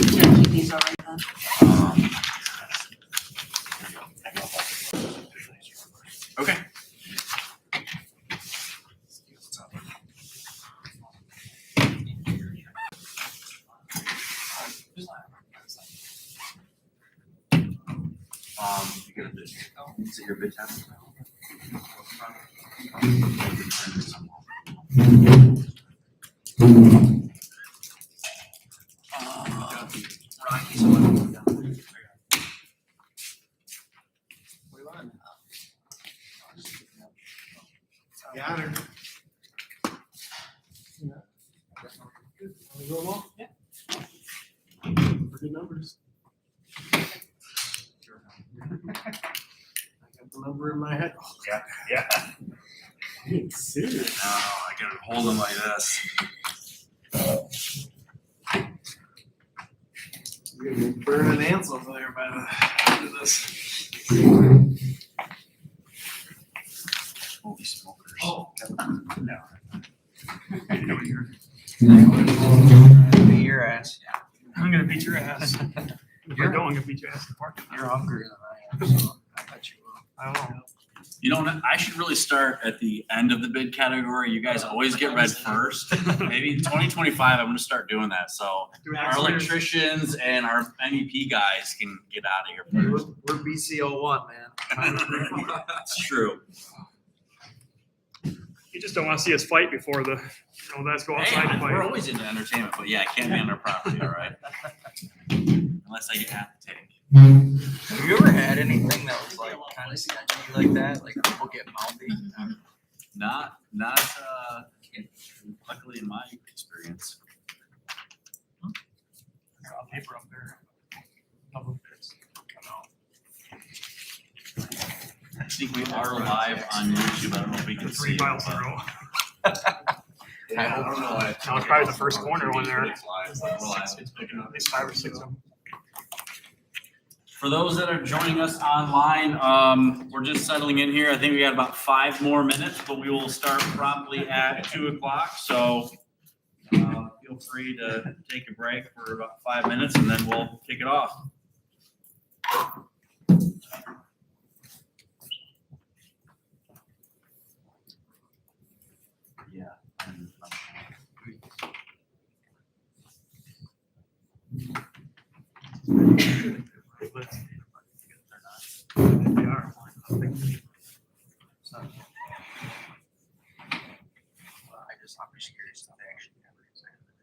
keep these all right then. Okay. You get a bid. Is it your bid test? Got her. Yeah. Pretty numbers. I got the number in my head. Oh, Yeah. I'm serious. No, I gotta hold them like this. You're gonna be burning ants over there by the end of this. Holy smokers. Oh. No. Beat your ass. I'm gonna beat your ass. If I don't, I'm gonna beat your ass in the parking lot. You're hungrier than I am, so I bet you will. I don't know. You know, I should really start at the end of the bid category. You guys always get read first. Maybe in 2025, I'm gonna start doing that. So our electricians and our MEP guys can get out of here first. We're BCO1, man. That's true. You just don't wanna see us fight before the, let's go outside and We're fight. always into entertainment, but yeah, it can't be on our property, all right? Unless I get half the tank. Have you ever had anything that was like kind of sketchy like that? Like people get mouthy? Not, luckily in my experience. Got paper up there. Couple of bits. I think we are live on YouTube. I don't know if we can see 3 it. miles in a but- row. Yeah, I don't know. That was probably the first corner one there. It's live. We're live. At least 5 or 6 of them. For those that are joining us online, we're just settling in here. I think we got about 5 more minutes, but we will start promptly at 2 o'clock. So feel free to take a break for about 5 minutes and then we'll kick it off. Yeah. Let's see. They are. So, I'm just curious if they actually ever examined it.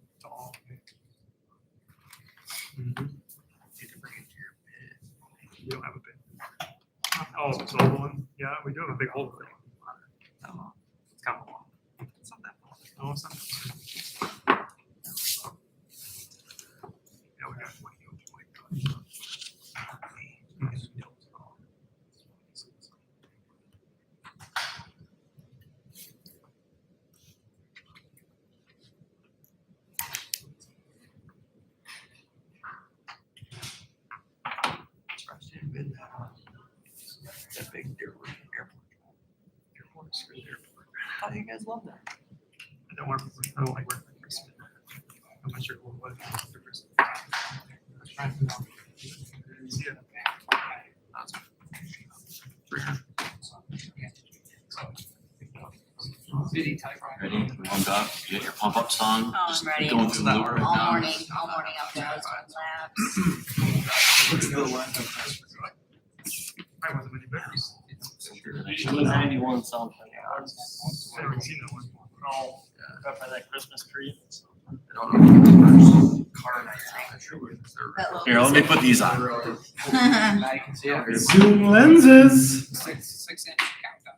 It's all. You can bring it to your bid. We don't have a big. Oh, it's all one. Yeah, we do have a big hole thing. No, it's kind of long. It's not that long. No, it's not. Yeah, we got 20. That big airport. How do you guys love that? I don't like working for Christmas. I'm not sure what for Christmas. See ya. City type. Ready? Warmed up? You got your pump up song? Oh, Just I'm ready. Going through the loop right All now. morning up there, I was doing laps. What's the one? I wasn't many bears. 91 something. I haven't seen that one. Oh, up by that Christmas tree. I don't know. Car night. That little Here, let me put these on. Now you can see it. Zoom lenses. 6 inch countdown.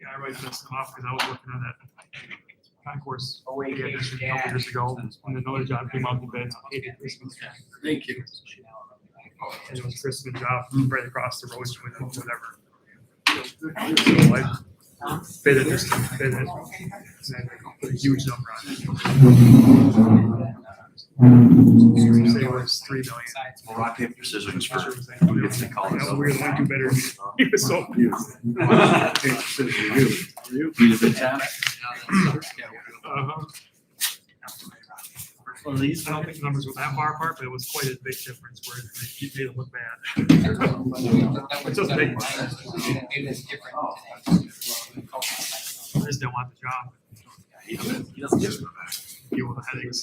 Yeah, I already pissed them off because I was working on that concourse. Oh, wait, Yeah, just a couple years ago, and another job came out in bed. Hated Christmas. Thank you. And it was Christmas job right across the road from it, whatever. So I bid it, just bid it, and then put a huge number on it. Say it was 3 million. Well, rock, paper, scissors for That who gets to call was it. weird, one do better. He was so. You did a good job. Uh-huh. One of these. I don't think the numbers were that far apart, but it was quite a big difference where it made it look bad. It's just big. I just didn't want the job. He doesn't just. Deal with the headaches.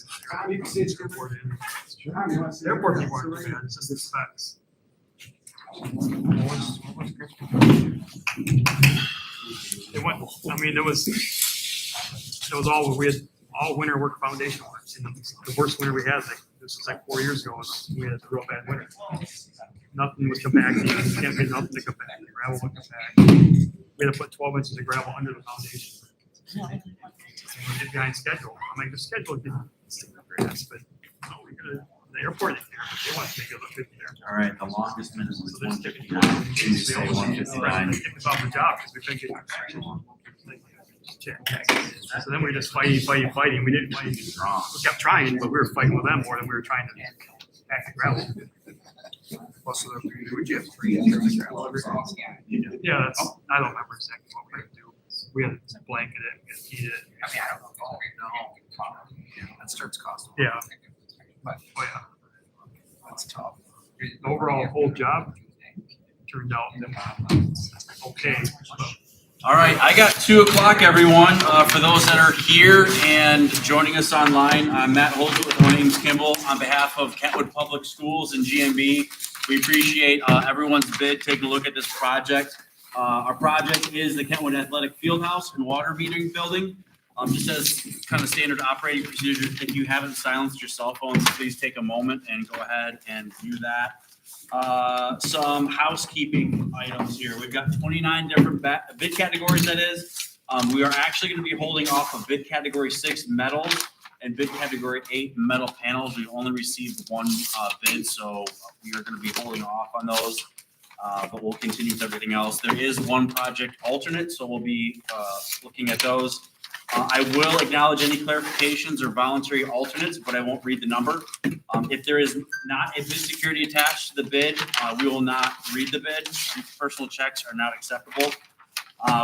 Airport people aren't too bad, it's just the specs. It went, I mean, it was all, we had all winter work foundation works, and the worst winter we had, like, this was like 4 years ago, and we had a real bad winter. Nothing was compacted, you can't get nothing to compact, the gravel wouldn't compact. We had to put 12 inches of gravel under the foundation. And we did behind schedule, I'm like, the schedule didn't stick up your ass, but no, we're gonna, the airport didn't care, they want to make it look good there. All right, the longest minute was So they're sticking 159. to Tuesday, 159. They kicked us off the job because we couldn't get so then we were just fighting. We didn't fight. We kept trying, but we were fighting with them more than we were trying to pack the gravel. Plus, would you have 3 inches of gravel every day? Yeah, that's, I don't remember exactly what we had to do. We had to blanket it, we had to heat it. That starts costing. Yeah. Oh, yeah. That's tough. The overall whole job turned out okay. All right, I got 2 o'clock, everyone. For those that are here and joining us online, I'm Matt Holzett with Williams Kimball on behalf of Kentwood Public Schools and GMB. We appreciate everyone's bid. Take a look at this project. Our project is the Kentwood Athletic Fieldhouse and Water Metering Building. Just as kind of standard operating procedure, if you haven't silenced your cell phones, please take a moment and go ahead and do that. Some housekeeping items here. We've got 29 different bid categories, that is. We are actually going to be holding off of bid category 6 metals and bid category 8 metal panels. We've only received 1 bid, so we are going to be holding off on those. But we'll continue with everything else. There is 1 project alternate, so we'll be looking at those. I will acknowledge any clarifications or voluntary alternates, but I won't read the number. If there is not a bid security attached to the bid, we will not read the bid. Personal checks are not acceptable.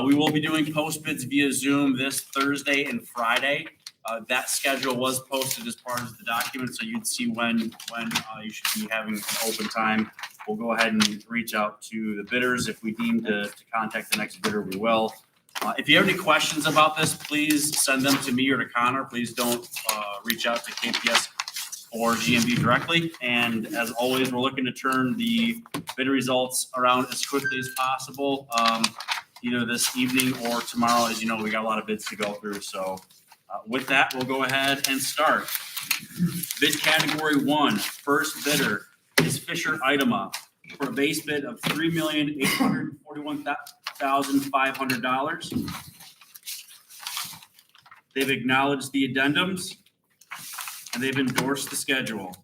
We will be doing post bids via Zoom this Thursday and Friday. That schedule was posted as part of the document, so you'd see when you should be having an open time. We'll go ahead and reach out to the bidders. If we deem to contact the next bidder, we will. If you have any questions about this, please send them to me or to Connor. Please don't reach out to KPS or GMB directly. And as always, we're looking to turn the bid results around as quickly as possible, either this evening or tomorrow. As you know, we got a lot of bids to go through. So with that, we'll go ahead and start. Bid category 1, first bidder is Fisher Idema for a base bid of $3,841,500. They've acknowledged the addendums and they've endorsed the schedule.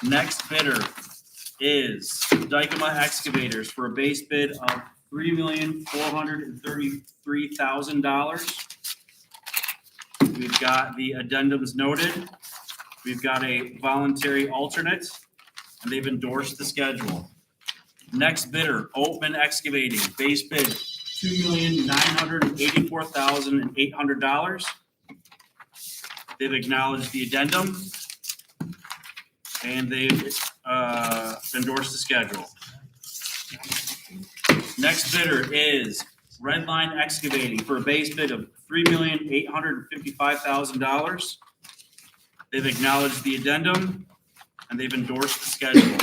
Next bidder is Dykema Excavators for a base bid of $3,433,000. We've got the addendums noted. We've got a voluntary alternate, and they've endorsed the schedule. Next bidder, Oatman Excavating, base bid $2,984,800. They've acknowledged the addendum, and they've endorsed the schedule. Next bidder is Redline Excavating for a base bid of $3,855,000. They've acknowledged the addendum, and they've endorsed the schedule.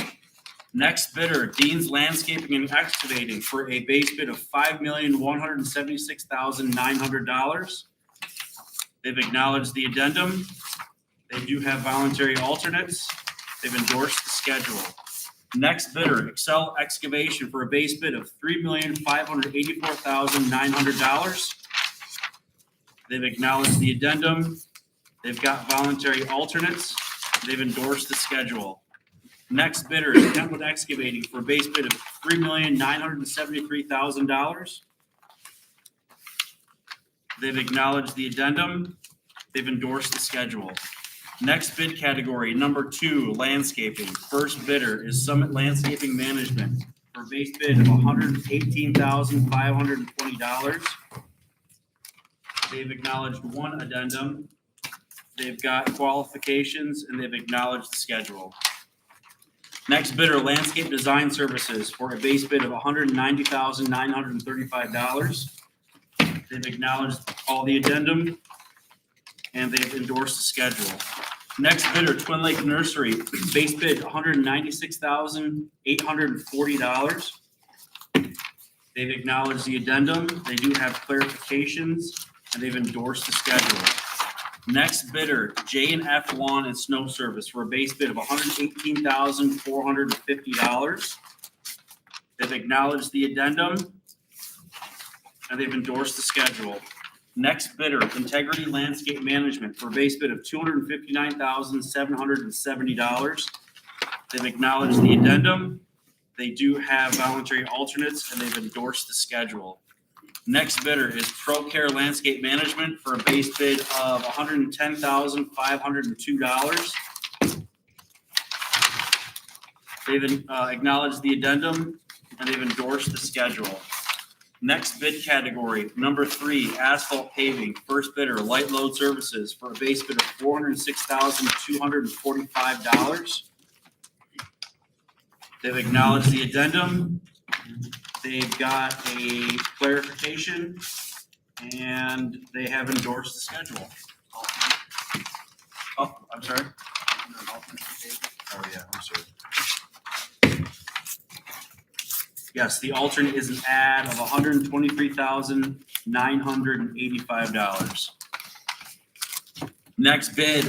Next bidder, Dean's Landscaping and Excavating for a base bid of $5,176,900. They've acknowledged the addendum. They do have voluntary alternates. They've endorsed the schedule. Next bidder, Excel Excavation for a base bid of $3,584,900. They've acknowledged the addendum. They've got voluntary alternates. They've endorsed the schedule. Next bidder is Kentwood Excavating for a base bid of $3,973,000. They've acknowledged the addendum. They've endorsed the schedule. Next bid category, number 2, landscaping. First bidder is Summit Landscaping Management for a base bid of $118,520. They've acknowledged one addendum. They've got qualifications and they've acknowledged the schedule. Next bidder, Landscape Design Services for a base bid of $190,935. They've acknowledged all the addendum and they've endorsed the schedule. Next bidder, Twin Lake Nursery, base bid $196,840. They've acknowledged the addendum. They do have clarifications and they've endorsed the schedule. Next bidder, J&F Lawn and Snow Service for a base bid of $118,450. They've acknowledged the addendum and they've endorsed the schedule. Next bidder, Integrity Landscape Management for a base bid of $259,770. They've acknowledged the addendum. They do have voluntary alternates and they've endorsed the schedule. Next bidder is ProCare Landscape Management for a base bid of $110,502. They've acknowledged the addendum and they've endorsed the schedule. Next bid category, number 3, asphalt paving. First bidder, Light Load Services for a base bid of $406,245. They've acknowledged the addendum. They've got a clarification and they have endorsed the schedule. Oh, I'm sorry. Oh, yeah, I'm sorry. Yes, the alternate is an add of $123,985. Next bid,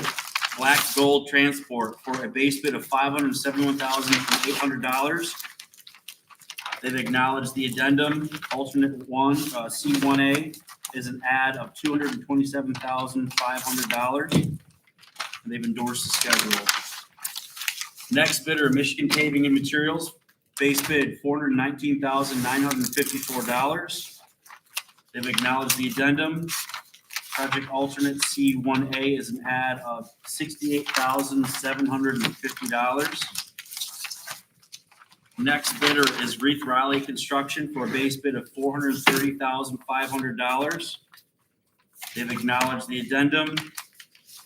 Black Gold Transport for a base bid of $571,800. They've acknowledged the addendum. Alternate 1, C1A, is an add of $227,500. And they've endorsed the schedule. Next bidder, Michigan Paving and Materials. Base bid, $419,954. They've acknowledged the addendum. Project alternate C1A is an add of $68,750. Next bidder is Reith Riley Construction for a base bid of $430,500. They've acknowledged the addendum.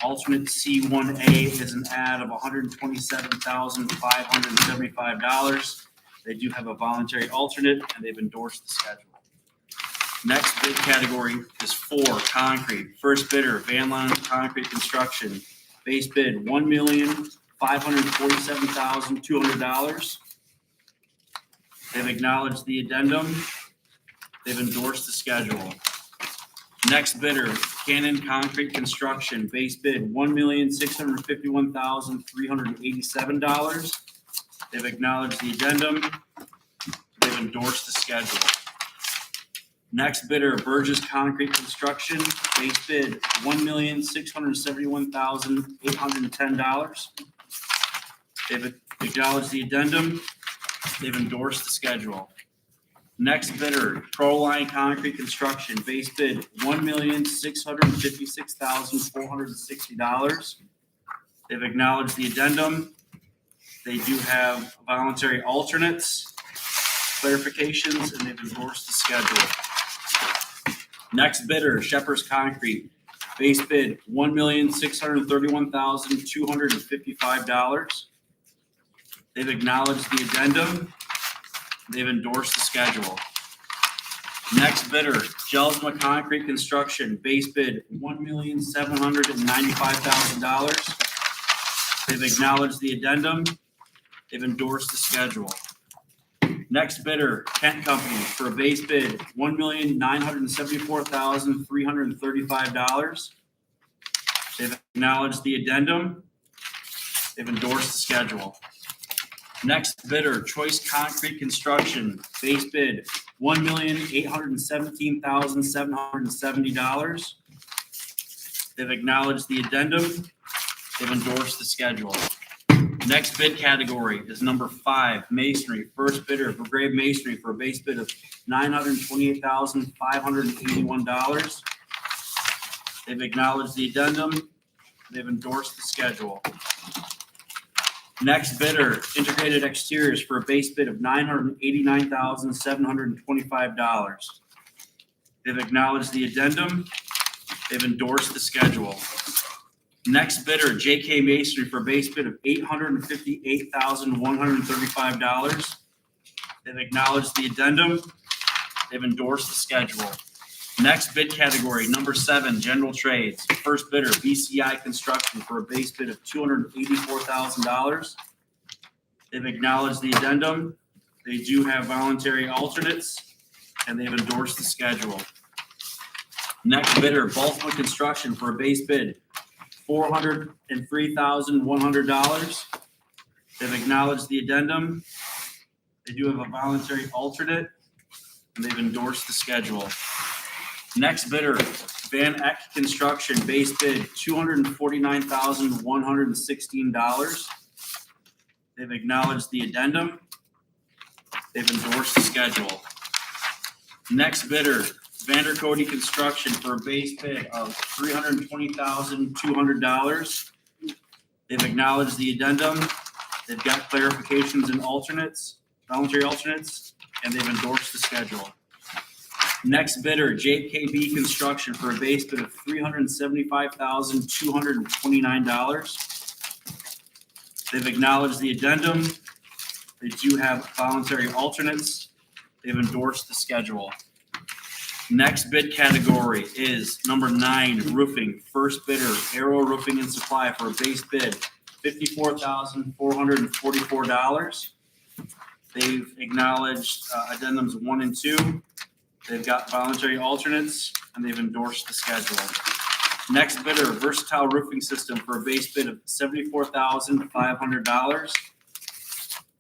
Alternate C1A is an add of $127,575. They do have a voluntary alternate and they've endorsed the schedule. Next bid category is 4, concrete. First bidder, Van Landen Concrete Construction. Base bid, $1,547,200. They've acknowledged the addendum. They've endorsed the schedule. Next bidder, Cannon Concrete Construction. Base bid, $1,651,387. They've acknowledged the addendum. They've endorsed the schedule. Next bidder, Burgess Concrete Construction. Base bid, $1,671,810. They've acknowledged the addendum. They've endorsed the schedule. Next bidder, Proline Concrete Construction. Base bid, $1,656,460. They've acknowledged the addendum. They do have voluntary alternates, clarifications, and they've endorsed the schedule. Next bidder, Shepherd's Concrete. Base bid, $1,631,255. They've acknowledged the addendum. They've endorsed the schedule. Next bidder, Gelsma Concrete Construction. Base bid, $1,795,000. They've acknowledged the addendum. They've endorsed the schedule. Next bidder, Kent Company, for a base bid, $1,974,335. They've acknowledged the addendum. They've endorsed the schedule. Next bidder, Choice Concrete Construction, base bid, $1,817,770. They've acknowledged the addendum. They've endorsed the schedule. Next bid category is number 5, Masonry. First bidder, Brigade Masonry, for a base bid of $928,581. They've acknowledged the addendum. They've endorsed the schedule. Next bidder, Integrated Exteriors, for a base bid of $989,725. They've acknowledged the addendum. They've endorsed the schedule. Next bidder, JK Masonry, for a base bid of $858,135. They've acknowledged the addendum. They've endorsed the schedule. Next bid category, number 7, General Trades. First bidder, BCI Construction, for a base bid of $284,000. They've acknowledged the addendum. They do have voluntary alternates, and they've endorsed the schedule. Next bidder, Baltimore Construction, for a base bid, $403,100. They've acknowledged the addendum. They do have a voluntary alternate, and they've endorsed the schedule. Next bidder, Van Eck Construction, base bid, $249,116. They've acknowledged the addendum. They've endorsed the schedule. Next bidder, Vander Cody Construction, for a base bid of $320,200. They've acknowledged the addendum. They've got clarifications and alternates, voluntary alternates, and they've endorsed the schedule. Next bidder, JKB Construction, for a base bid of $375,229. They've acknowledged the addendum. They do have voluntary alternates. They've endorsed the schedule. Next bid category is number 9, Roofing. First bidder, Arrow Roofing and Supply, for a base bid, $54,444. They've acknowledged addendums 1 and 2. They've got voluntary alternates, and they've endorsed the schedule. Next bidder, Versatile Roofing System, for a base bid of $74,500.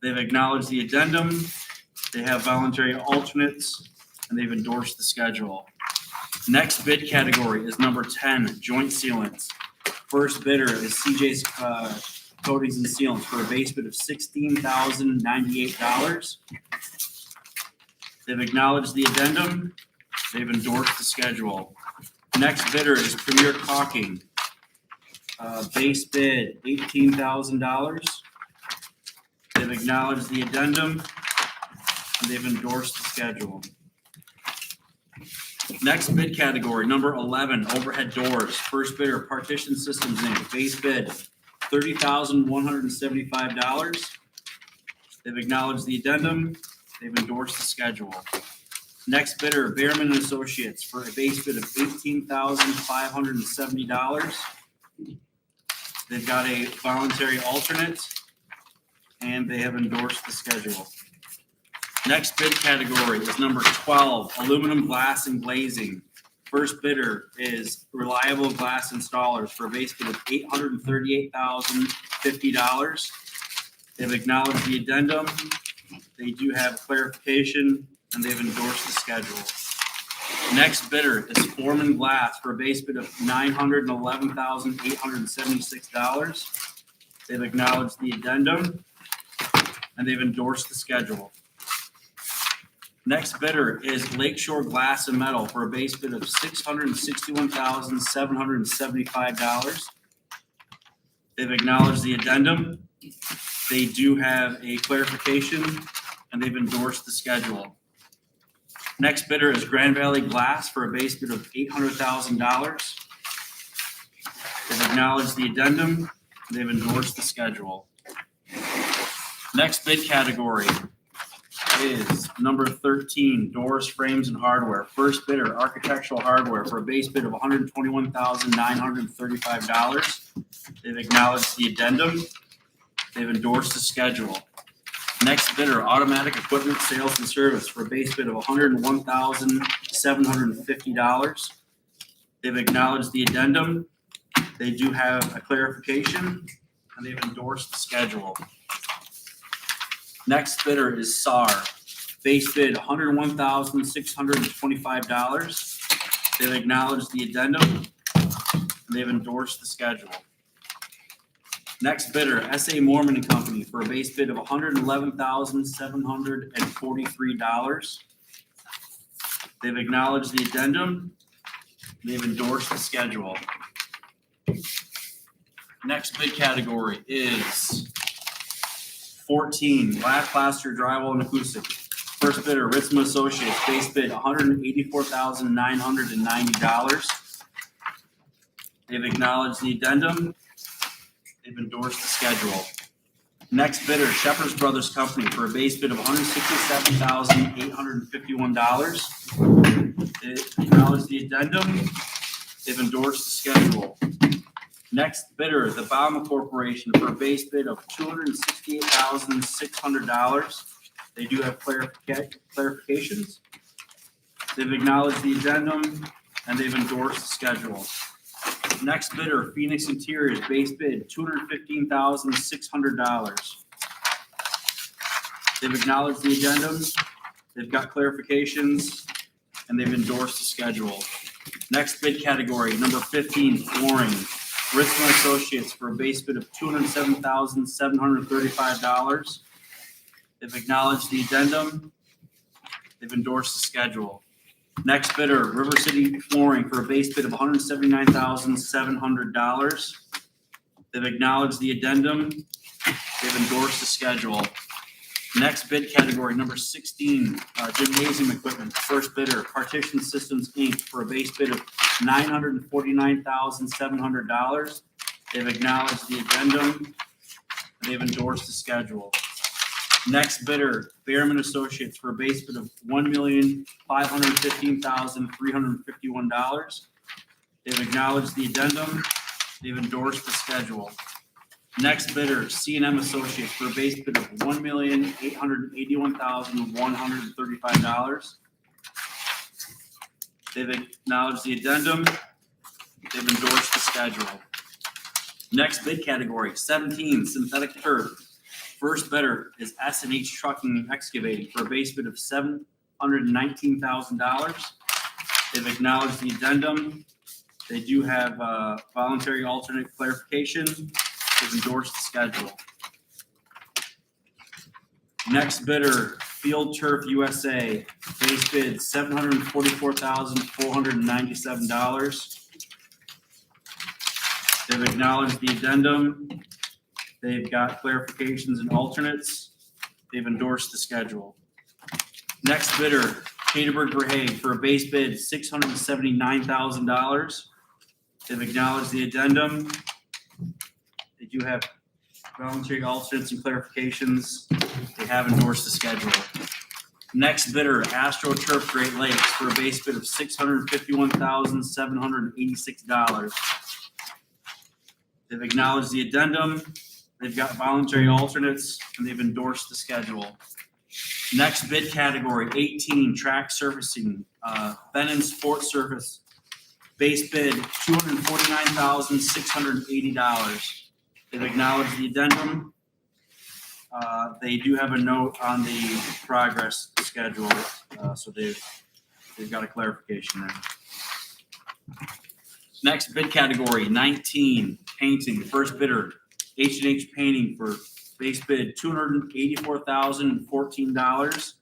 They've acknowledged the addendum. They have voluntary alternates, and they've endorsed the schedule. Next bid category is number 10, Joint Sealants. First bidder is CJ's Coatings and Sealants, for a base bid of $16,098. They've acknowledged the addendum. They've endorsed the schedule. Next bidder is Premier Caulking. Base bid, $18,000. They've acknowledged the addendum, and they've endorsed the schedule. Next bid category, number 11, Overhead Doors. First bidder, Partition Systems Inc. Base bid, $30,175. They've acknowledged the addendum. They've endorsed the schedule. Next bidder, Behrman and Associates, for a base bid of $18,570. They've got a voluntary alternate, and they have endorsed the schedule. Next bid category is number 12, Aluminum Glass and Glazing. First bidder is Reliable Glass Installers, for a base bid of $838,050. They've acknowledged the addendum. They do have clarification, and they've endorsed the schedule. Next bidder is Foreman Glass, for a base bid of $911,876. They've acknowledged the addendum, and they've endorsed the schedule. Next bidder is Lakeshore Glass and Metal, for a base bid of $661,775. They've acknowledged the addendum. They do have a clarification, and they've endorsed the schedule. Next bidder is Grand Valley Glass, for a base bid of $800,000. They've acknowledged the addendum. They've endorsed the schedule. Next bid category is number 13, Doors, Frames, and Hardware. First bidder, Architectural Hardware, for a base bid of $121,935. They've acknowledged the addendum. They've endorsed the schedule. Next bidder, Automatic Equipment Sales and Service, for a base bid of $101,750. They've acknowledged the addendum. They do have a clarification, and they've endorsed the schedule. Next bidder is SAR. Base bid, $101,625. They've acknowledged the addendum, and they've endorsed the schedule. Next bidder, S.A. Mormon and Company, for a base bid of $111,743. They've acknowledged the addendum. They've endorsed the schedule. Next bid category is 14, lackluster drywall and acoustic. First bidder, Ritzman Associates, base bid $184,990. They've acknowledged the addendum. They've endorsed the schedule. Next bidder, Shepherd's Brothers Company, for a base bid of $167,851. They acknowledged the addendum. They've endorsed the schedule. Next bidder, the Bauma Corporation, for a base bid of $268,600. They do have clarifications. They've acknowledged the addendum and they've endorsed the schedule. Next bidder, Phoenix Interiors, base bid $215,600. They've acknowledged the addendum. They've got clarifications and they've endorsed the schedule. Next bid category, number 15, flooring. Ritzman Associates, for a base bid of $207,735. They've acknowledged the addendum. They've endorsed the schedule. Next bidder, River City Flooring, for a base bid of $179,700. They've acknowledged the addendum. They've endorsed the schedule. Next bid category, number 16, gymnasium equipment. First bidder, Partition Systems, Inc., for a base bid of $949,700. They've acknowledged the addendum. They've endorsed the schedule. Next bidder, Behrman Associates, for a base bid of $1,515,351. They've acknowledged the addendum. They've endorsed the schedule. Next bidder, C&M Associates, for a base bid of $1,881,135. They've acknowledged the addendum. They've endorsed the schedule. Next bid category, 17, synthetic turf. First bidder is S&H Trucking and Excavating, for a base bid of $719,000. They've acknowledged the addendum. They do have voluntary alternate clarification. They've endorsed the schedule. Next bidder, Field Turf USA, base bid $744,497. They've acknowledged the addendum. They've got clarifications and alternates. They've endorsed the schedule. Next bidder, Caterburg Verhage, for a base bid $679,000. They've acknowledged the addendum. They do have voluntary alternates and clarifications. They have endorsed the schedule. Next bidder, AstroTurf Great Lakes, for a base bid of $651,786. They've acknowledged the addendum. They've got voluntary alternates and they've endorsed the schedule. Next bid category, 18, track surfacing, Benton Sport Surface, base bid $249,680. They've acknowledged the addendum. They do have a note on the progress schedule, so they've got a clarification there. Next bid category, 19, painting. First bidder, H&H Painting, for base bid $284,014.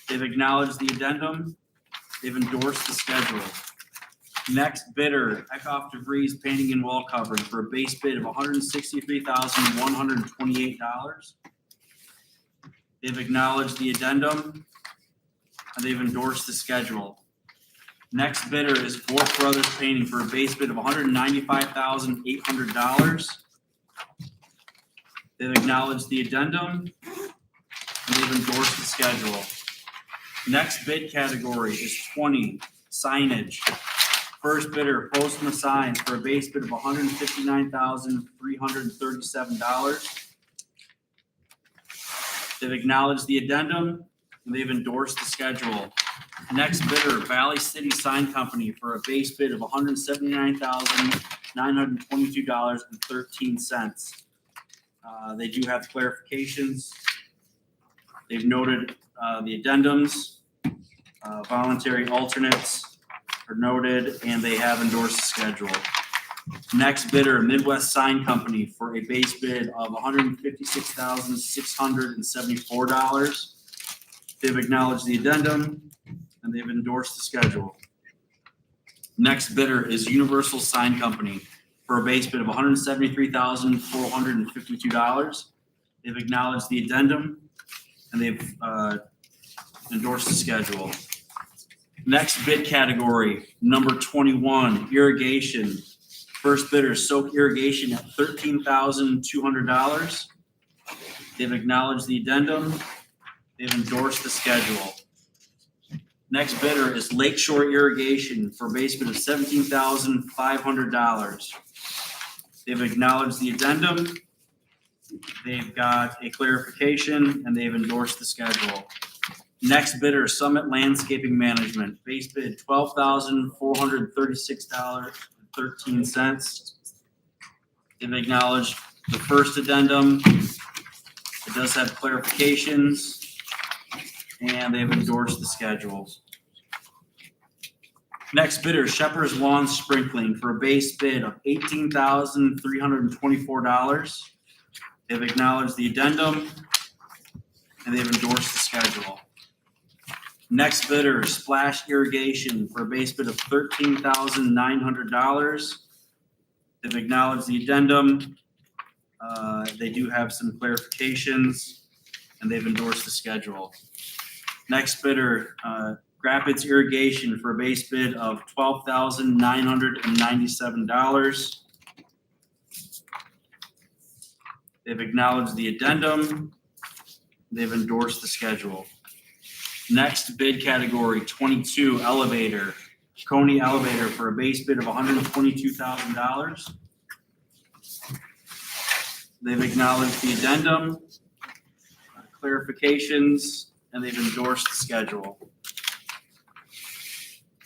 They've acknowledged the addendum. They've endorsed the schedule. Next bidder, Eckhoff DeVries Painting and Wall Covering, for a base bid of $163,128. They've acknowledged the addendum and they've endorsed the schedule. Next bidder is Fork Brothers Painting, for a base bid of $195,800. They've acknowledged the addendum and they've endorsed the schedule. Next bid category is 20, signage. First bidder, Postma Signs, for a base bid of $159,337. They've acknowledged the addendum and they've endorsed the schedule. Next bidder, Valley City Sign Company, for a base bid of $179,922.13. They do have clarifications. They've noted the addendums, voluntary alternates are noted, and they have endorsed the schedule. Next bidder, Midwest Sign Company, for a base bid of $156,674. They've acknowledged the addendum and they've endorsed the schedule. Next bidder is Universal Sign Company, for a base bid of $173,452. They've acknowledged the addendum and they've endorsed the schedule. Next bid category, number 21, irrigation. First bidder, Soak Irrigation at $13,200. They've acknowledged the addendum. They've endorsed the schedule. Next bidder is Lakeshore Irrigation for a base bid of $17,500. They've acknowledged the addendum. They've got a clarification and they've endorsed the schedule. Next bidder, Summit Landscaping Management, base bid $12,436.13. They've acknowledged the first addendum. It does have clarifications and they've endorsed the schedule. Next bidder, Shepherd's Lawn Sprinkling for a base bid of $18,324. They've acknowledged the addendum and they've endorsed the schedule. Next bidder, Splash Irrigation for a base bid of $13,900. They've acknowledged the addendum. They do have some clarifications and they've endorsed the schedule. Next bidder, Rapids Irrigation for a base bid of $12,997. They've acknowledged the addendum. They've endorsed the schedule. Next bid category, 22, elevator. Coney Elevator for a base bid of $122,000. They've acknowledged the addendum, clarifications, and they've endorsed the schedule.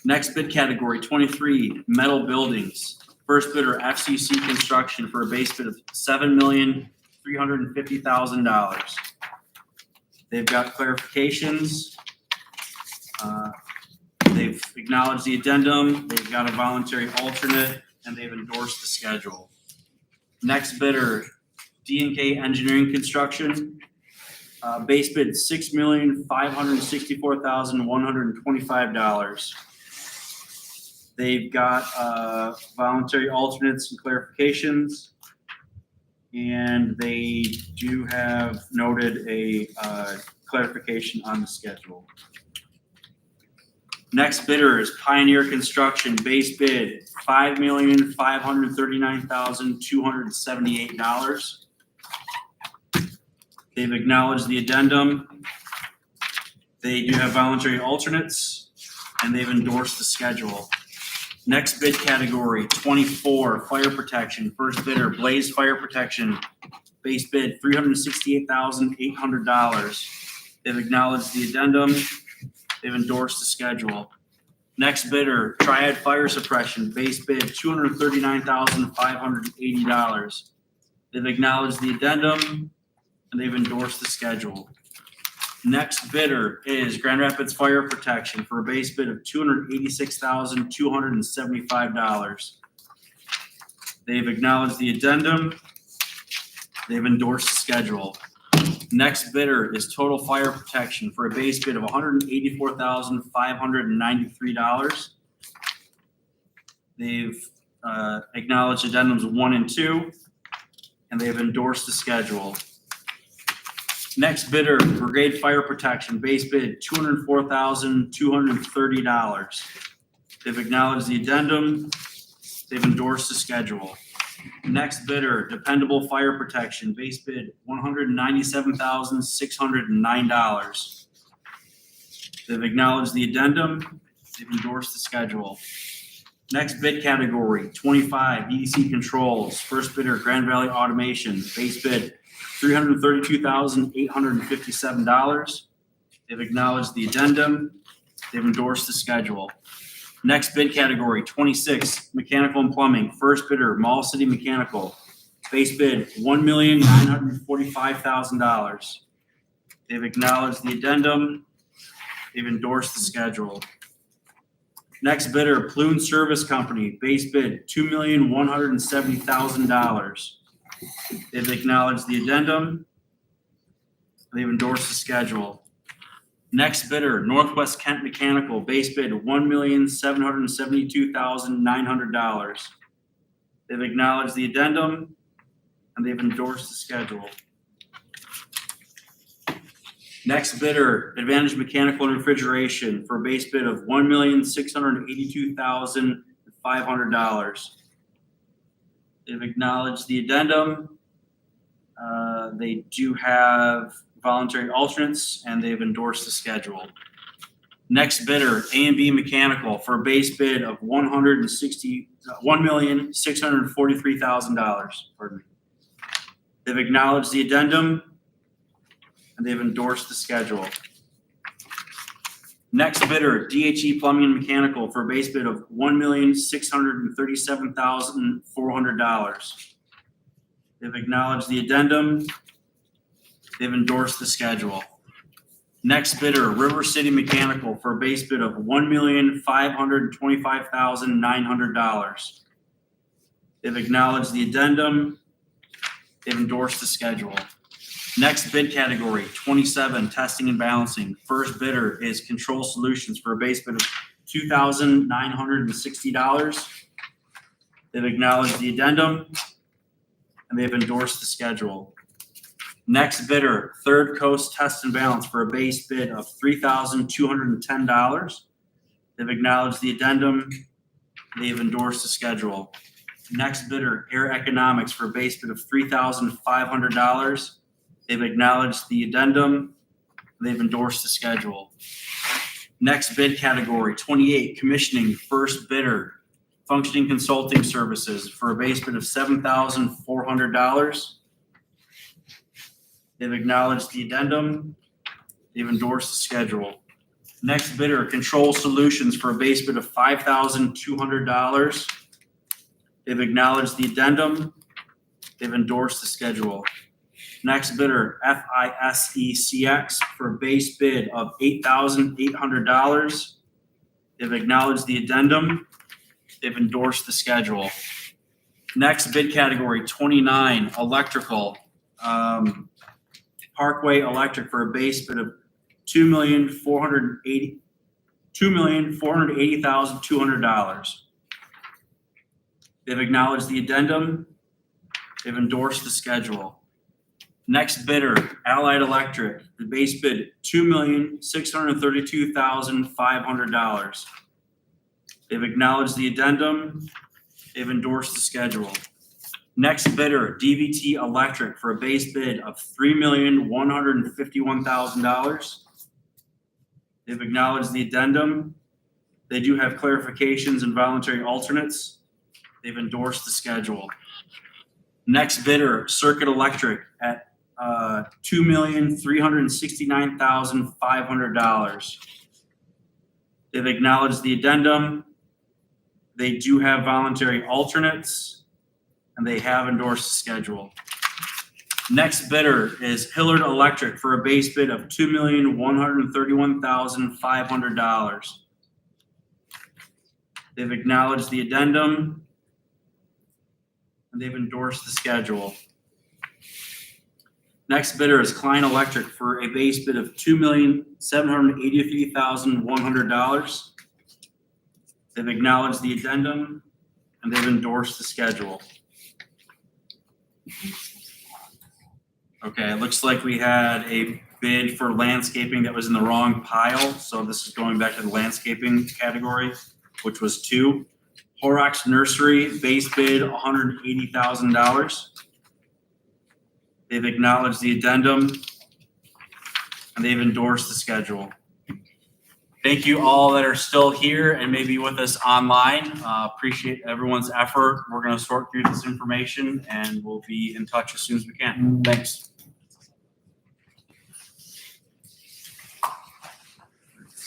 Next bid category, 23, metal buildings. First bidder, FCC Construction for a base bid of $7,350,000. They've got clarifications. They've acknowledged the addendum. They've got a voluntary alternate, and they've endorsed the schedule. Next bidder, D&K Engineering Construction. Base bid $6,564,125. They've got voluntary alternates and clarifications, and they do have noted a clarification on the schedule. Next bidder is Pioneer Construction, base bid $5,539,278. They've acknowledged the addendum. They do have voluntary alternates, and they've endorsed the schedule. Next bid category, 24, fire protection. First bidder, Blaze Fire Protection, base bid $368,800. They've acknowledged the addendum. They've endorsed the schedule. Next bidder, Triad Fire Suppression, base bid $239,580. They've acknowledged the addendum and they've endorsed the schedule. Next bidder is Grand Rapids Fire Protection for a base bid of $286,275. They've acknowledged the addendum. They've endorsed the schedule. Next bidder is Total Fire Protection for a base bid of $184,593. They've acknowledged addendums 1 and 2, and they've endorsed the schedule. Next bidder, Brigade Fire Protection, base bid $204,230. They've acknowledged the addendum. They've endorsed the schedule. Next bidder, Dependable Fire Protection, base bid $197,609. They've acknowledged the addendum. They've endorsed the schedule. Next bid category, 25, EDC Controls. First bidder, Grand Valley Automation, base bid $332,857. They've acknowledged the addendum. They've endorsed the schedule. Next bid category, 26, Mechanical and Plumbing. First bidder, Mall City Mechanical. Base bid, $1,945,000. They've acknowledged the addendum. They've endorsed the schedule. Next bidder, Plume Service Company. Base bid, $2,170,000. They've acknowledged the addendum. They've endorsed the schedule. Next bidder, Northwest Kent Mechanical, base bid $1,772,900. They've acknowledged the addendum, and they've endorsed the schedule. Next bidder, Advantage Mechanical and Refrigeration, for a base bid of $1,682,500. They've acknowledged the addendum. They do have voluntary alternates, and they've endorsed the schedule. Next bidder, A&B Mechanical, for a base bid of $1,643,000. Pardon me. They've acknowledged the addendum, and they've endorsed the schedule. Next bidder, DHE Plumbing and Mechanical, for a base bid of $1,637,400. They've acknowledged the addendum. They've endorsed the schedule. Next bidder, River City Mechanical, for a base bid of $1,525,900. They've acknowledged the addendum. They've endorsed the schedule. Next bid category, 27, testing and balancing. First bidder is Control Solutions, for a base bid of $2,960. They've acknowledged the addendum, and they've endorsed the schedule. Next bidder, Third Coast Test and Balance, for a base bid of $3,210. They've acknowledged the addendum. They've endorsed the schedule. Next bidder, Air Economics, for a base bid of $3,500. They've acknowledged the addendum. They've endorsed the schedule. Next bid category, 28, Commissioning. First bidder, Functioning Consulting Services, for a base bid of $7,400. They've acknowledged the addendum. They've endorsed the schedule. Next bidder, Control Solutions, for a base bid of $5,200. They've acknowledged the addendum. They've endorsed the schedule. Next bidder, FISECX, for a base bid of $8,800. They've acknowledged the addendum. They've endorsed the schedule. Next bid category, 29, Electrical. Parkway Electric, for a base bid of $2,480,200. They've acknowledged the addendum. They've endorsed the schedule. Next bidder, Allied Electric, the base bid $2,632,500. They've acknowledged the addendum. They've endorsed the schedule. Next bidder, DVT Electric, for a base bid of $3,151,000. They've acknowledged the addendum. They do have clarifications and voluntary alternates. They've endorsed the schedule. Next bidder, Circuit Electric, at $2,369,500. They've acknowledged the addendum. They do have voluntary alternates, and they have endorsed the schedule. Next bidder is Hillard Electric, for a base bid of $2,131,500. They've acknowledged the addendum, and they've endorsed the schedule. Next bidder is Klein Electric, for a base bid of $2,783,100. They've acknowledged the addendum, and they've endorsed the schedule. Okay, it looks like we had a bid for landscaping that was in the wrong pile, so this is going back to the landscaping category, which was 2. Horrocks Nursery, base bid $180,000. They've acknowledged the addendum, and they've endorsed the schedule. Thank you all that are still here and maybe with us online. Appreciate everyone's effort. We're going to sort through this information, and we'll be in touch as soon as we can. Thanks.